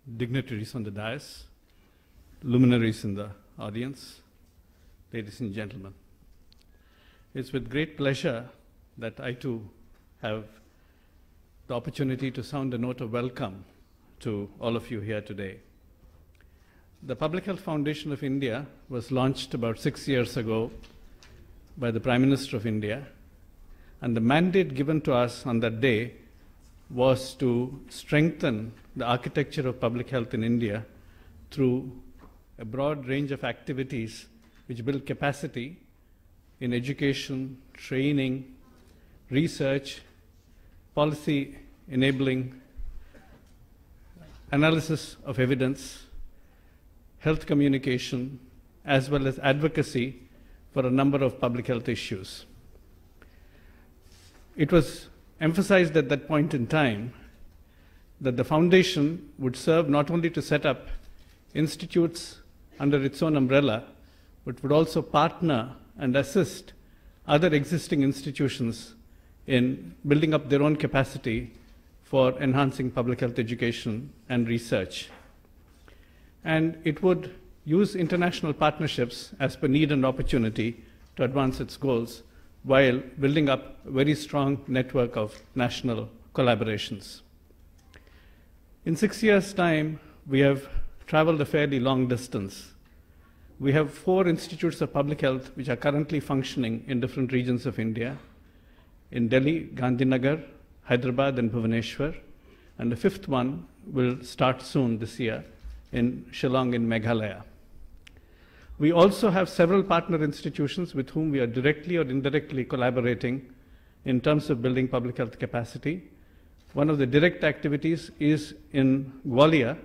dignitaries on the dais, luminaries in the audience, ladies and gentlemen. It's with great pleasure that I too have the opportunity to sound a note of welcome to all of you here today. The Public Health Foundation of India was launched about 6 years ago by the Prime Minister of India, and the mandate given to us on that day was to strengthen the architecture of public health in India through a broad range of activities which build capacity in education, training, research, policy enabling, analysis of evidence, health communication, as well as advocacy for a number of public health issues. It was emphasized at that point in time that the foundation would serve not only to set up institutes under its own umbrella, but would also partner and assist other existing institutions in building up their own capacity for enhancing public health education and research. And it would use international partnerships as per need and opportunity to advance its goals while building up a very strong network of national collaborations. In 6 years' time, we have traveled a fairly long distance. We have 4 institutes of public health which are currently functioning in different regions of India, in Delhi, Gandhinagar, Hyderabad, and Bhubaneswar, and the 5th one will start soon this year in Shillong in Meghalaya. We also have several partner institutions with whom we are directly or indirectly collaborating in terms of building public health capacity. One of the direct activities is in Gwalior,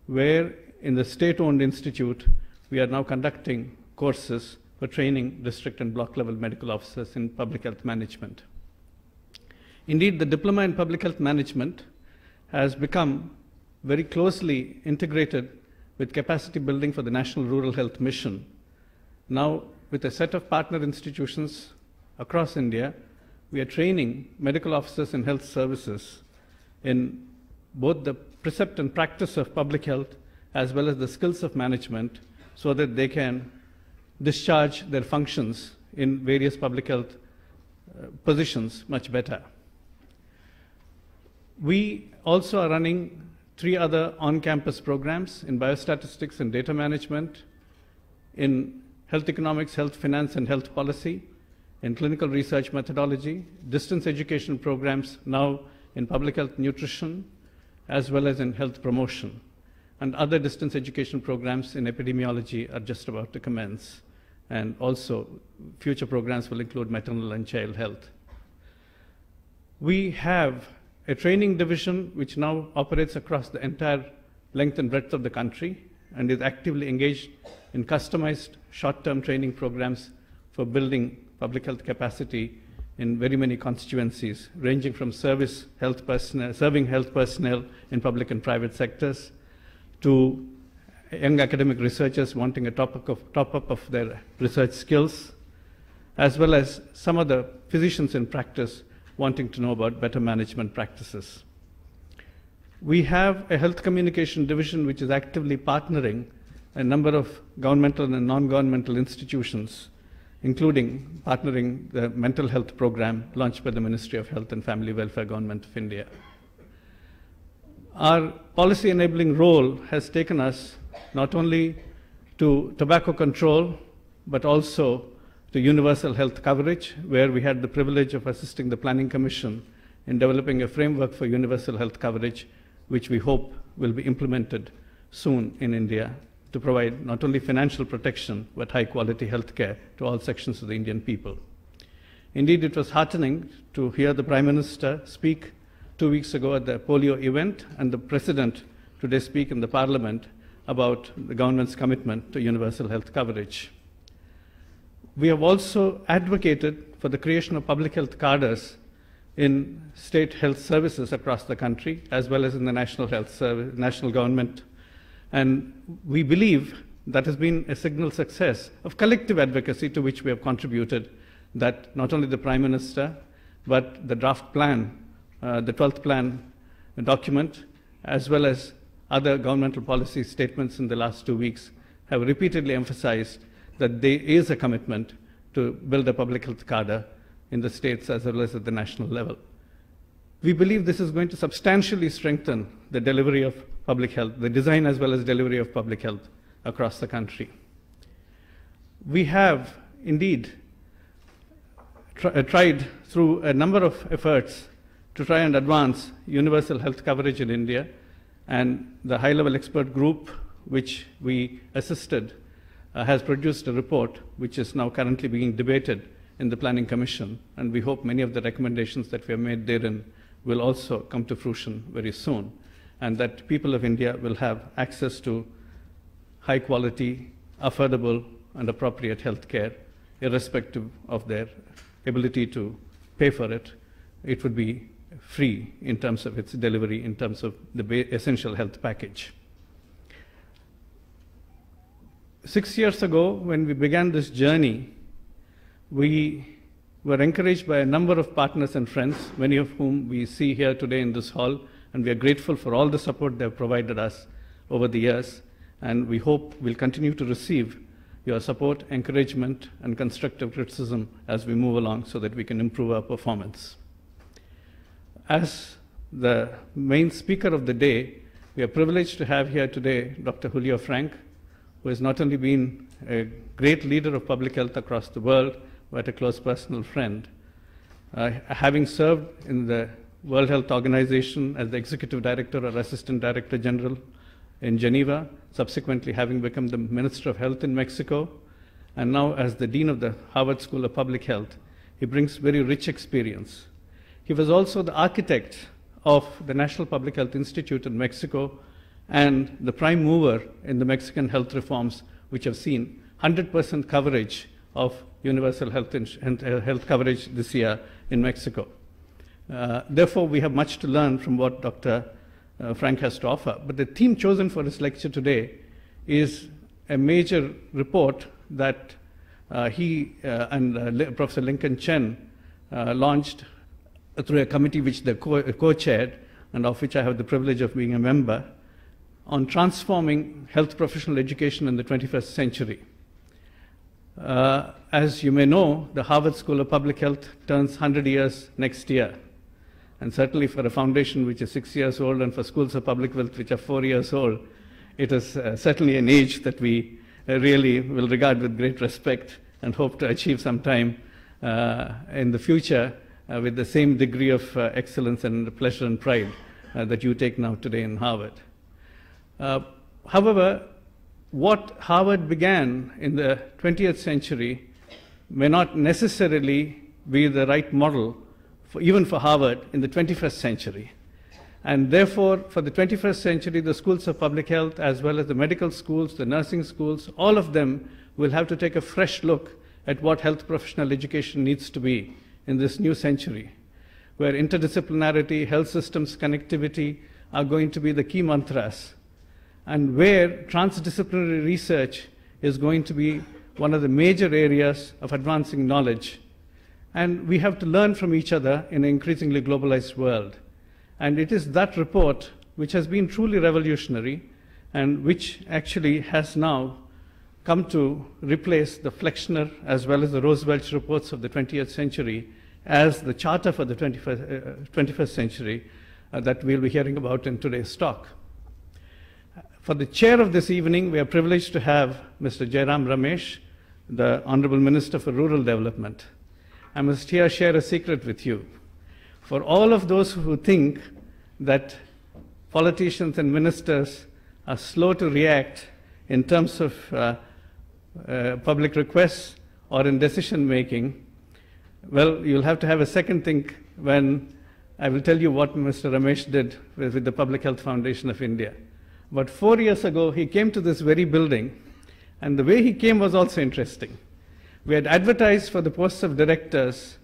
where in the state-owned institute, we are now conducting courses for training district and block level medical officers in public health management. Indeed, the diploma in public health management has become very closely integrated with capacity building for the National Rural Health Mission. Now, with a set of partner institutions across India, we are training medical officers in health services in both the precept and practice of public health as well as the skills of management so that they can discharge their functions in various public health positions much better. We also are running 3 other on-campus programs in biostatistics and data management, in health economics, health finance, and health policy, in clinical research methodology, distance education programs now in public health nutrition, as well as in health promotion. And other distance education programs in epidemiology are just about to commence. And also, future programs will include maternal and child health. We have a training division which now operates across the entire length and breadth of the country and is actively engaged in customized short-term training programs for building public health capacity in very many constituencies, ranging from serving health personnel in public and private sectors to young academic researchers wanting a top-up of their research skills, as well as some other physicians in practice wanting to know about better management practices. We have a health communication division which is actively partnering a number of governmental and non-governmental institutions, including partnering the mental health program launched by the Ministry of Health and Family Welfare Government of India. Our policy enabling role has taken us not only to tobacco control, but also to universal health coverage, where we had the privilege of assisting the Planning Commission in developing a framework for universal health coverage, which we hope will be implemented soon in India to provide not only financial protection, but high-quality health care to all sections of the Indian people. Indeed, it was heartening to hear the Prime Minister speak 2 weeks ago at the polio event and the President today speak in the Parliament about the government's commitment to universal health coverage. We have also advocated for the creation of public health cadres in state health services across the country, as well as in the national health service, national government. And we believe that has been a signal success of collective advocacy to which we have contributed, that not only the Prime Minister, but the draft plan, the 12th plan document, as well as other governmental policy statements in the last 2 weeks have repeatedly emphasized that there is a commitment to build a public health cadre in the states as well as at the national level. We believe this is going to substantially strengthen the delivery of public health, the design as well as delivery of public health across the country. We have indeed tried through a number of efforts to try and advance universal health coverage in India, and the high-level expert group which we assisted has produced a report which is now currently being debated in the Planning Commission, and we hope many of the recommendations that we have made therein will also come to fruition very soon, and that people of India will have access to high quality, affordable and appropriate health care, irrespective of their ability to pay for it. It would be free in terms of its delivery, in terms of the essential health package. 6 years ago, when we began this journey, we were encouraged by a number of partners and friends, many of whom we see here today in this hall, and we are grateful for all the support they have provided us over the years, and we hope we'll continue to receive your support, encouragement, and constructive criticism as we move along so that we can improve our performance. As the main speaker of the day, we are privileged to have here today Dr. Julio Frenk, who has not only been a great leader of public health across the world, but a close personal friend. Having served in the World Health Organization as the Executive Director or Assistant Director General in Geneva, subsequently having become the Minister of Health in Mexico, and now as the Dean of the Harvard School of Public Health, he brings very rich experience. He was also the architect of the National Public Health Institute in Mexico and the prime mover in the Mexican health reforms, which have seen 100% coverage of universal health coverage this year in Mexico. Therefore, we have much to learn from what Dr. Frenk has to offer. But the theme chosen for his lecture today is a major report that he and Professor Lincoln Chen launched through a committee which they co-chaired, and of which I have the privilege of being a member, on transforming health professional education in the 21st century. As you may know, the Harvard School of Public Health turns 100 years next year. And certainly for a foundation which is 6 years old and for schools of public health which are 4 years old, it is certainly an age that we really will regard with great respect and hope to achieve sometime in the future with the same degree of excellence and pleasure and pride that you take now today in Harvard. However, what Harvard began in the 20th century may not necessarily be the right model even for Harvard in the 21st century. And therefore, for the 21st century, the schools of public health, as well as the medical schools, the nursing schools, all of them will have to take a fresh look at what health professional education needs to be in this new century, where interdisciplinarity, health systems connectivity are going to be the key mantras, and where transdisciplinary research is going to be one of the major areas of advancing knowledge. And we have to learn from each other in an increasingly globalized world. And it is that report which has been truly revolutionary and which actually has now come to replace the Flexner as well as the Rose-Welch reports of the 20th century as the charter for the 21st century that we'll be hearing about in today's talk. For the chair of this evening, we are privileged to have Mr. Jairam Ramesh, the Honorable Minister for Rural Development. I must here share a secret with you. For all of those who think that politicians and ministers are slow to react in terms of public requests or in decision making, well, you'll have to have a second think when I will tell you what Mr. Ramesh did with the Public Health Foundation of India. But 4 years ago, he came to this very building, and the way he came was also interesting. We had advertised for the posts of directors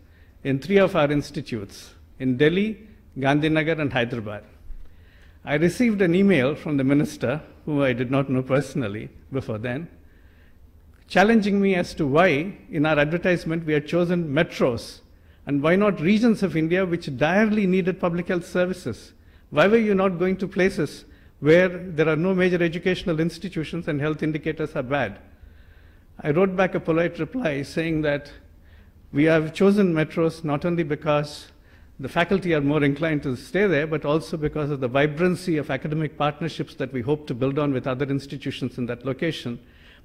in 3 of our institutes, in Delhi, Gandhinagar, and Hyderabad. I received an email from the minister, who I did not know personally before then, challenging me as to why, in our advertisement, we had chosen metros, and why not regions of India which direly needed public health services? Why were you not going to places where there are no major educational institutions and health indicators are bad. I wrote back a polite reply saying that we have chosen metros not only because the faculty are more inclined to stay there, but also because of the vibrancy of academic partnerships that we hope to build on with other institutions in that location.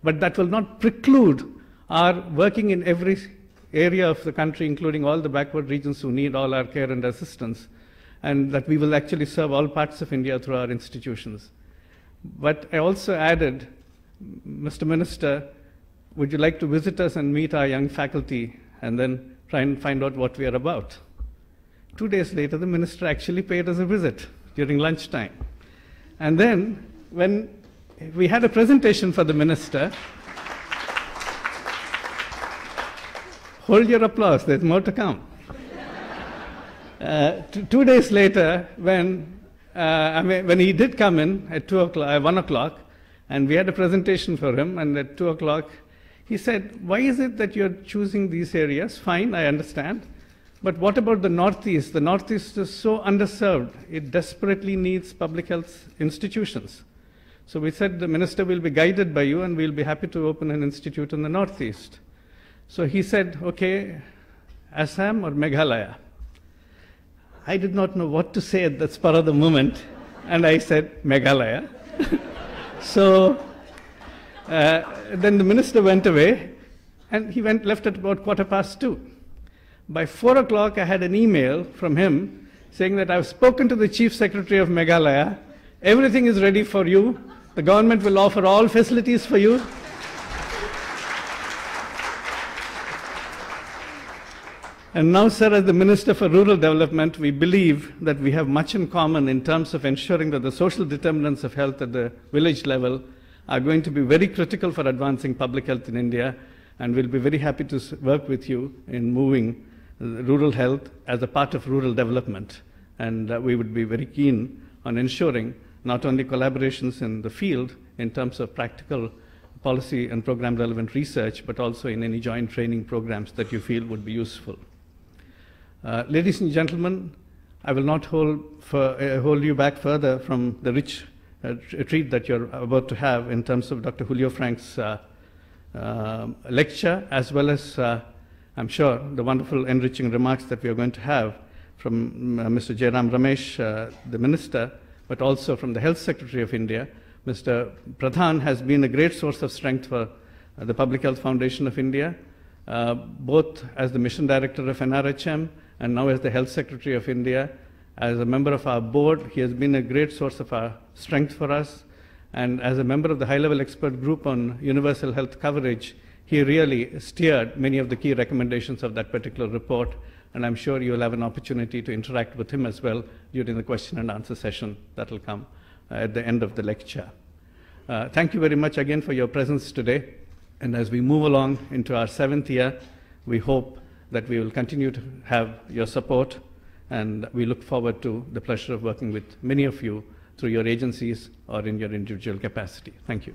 But that will not preclude our working in every area of the country, including all the backward regions who need all our care and assistance, and that we will actually serve all parts of India through our institutions. But I also added, Mr. Minister, would you like to visit us and meet our young faculty and then try and find out what we are about? 2 days later, the minister actually paid us a visit during lunchtime. And then, when we had a presentation for the minister, hold your applause, there's more to come. 2 days later, when he did come in at 1 o'clock, and we had a presentation for him, and at 2 o'clock, he said, why is it that you're choosing these areas? Fine, I understand. But what about the Northeast? The Northeast is so underserved. It desperately needs public health institutions. So we said the minister will be guided by you and we'll be happy to open an institute in the Northeast. So he said, okay, Assam or Meghalaya? I did not know what to say at that spur of the moment, and I said, Meghalaya. So then the minister went away, and he left at about 2:15. By 4 o'clock, I had an email from him saying that I've spoken to the Chief Secretary of Meghalaya. Everything is ready for you. The government will offer all facilities for you. And now, sir, as the Minister for Rural Development, we believe that we have much in common in terms of ensuring that the social determinants of health at the village level are going to be very critical for advancing public health in India, and we'll be very happy to work with you in moving rural health as a part of rural development. And we would be very keen on ensuring not only collaborations in the field in terms of practical policy and program relevant research, but also in any joint training programs that you feel would be useful. Ladies and gentlemen, I will not hold you back further from the rich treat that you're about to have in terms of Dr. Julio Frank's lecture, as well as, I'm sure, the wonderful enriching remarks that we are going to have from Mr. Jairam Ramesh, the Minister, but also from the Health Secretary of India. Mr. Pradhan has been a great source of strength for the Public Health Foundation of India, both as the Mission Director of NRHM and now as the Health Secretary of India. As a member of our board, he has been a great source of strength for us. And as a member of the high-level expert group on universal health coverage, he really steered many of the key recommendations of that particular report. And I'm sure you'll have an opportunity to interact with him as well during the question and answer session that will come at the end of the lecture. Thank you very much again for your presence today. And as we move along into our 7th year, we hope that we will continue to have your support, and we look forward to the pleasure of working with many of you through your agencies or in your individual capacity. Thank you.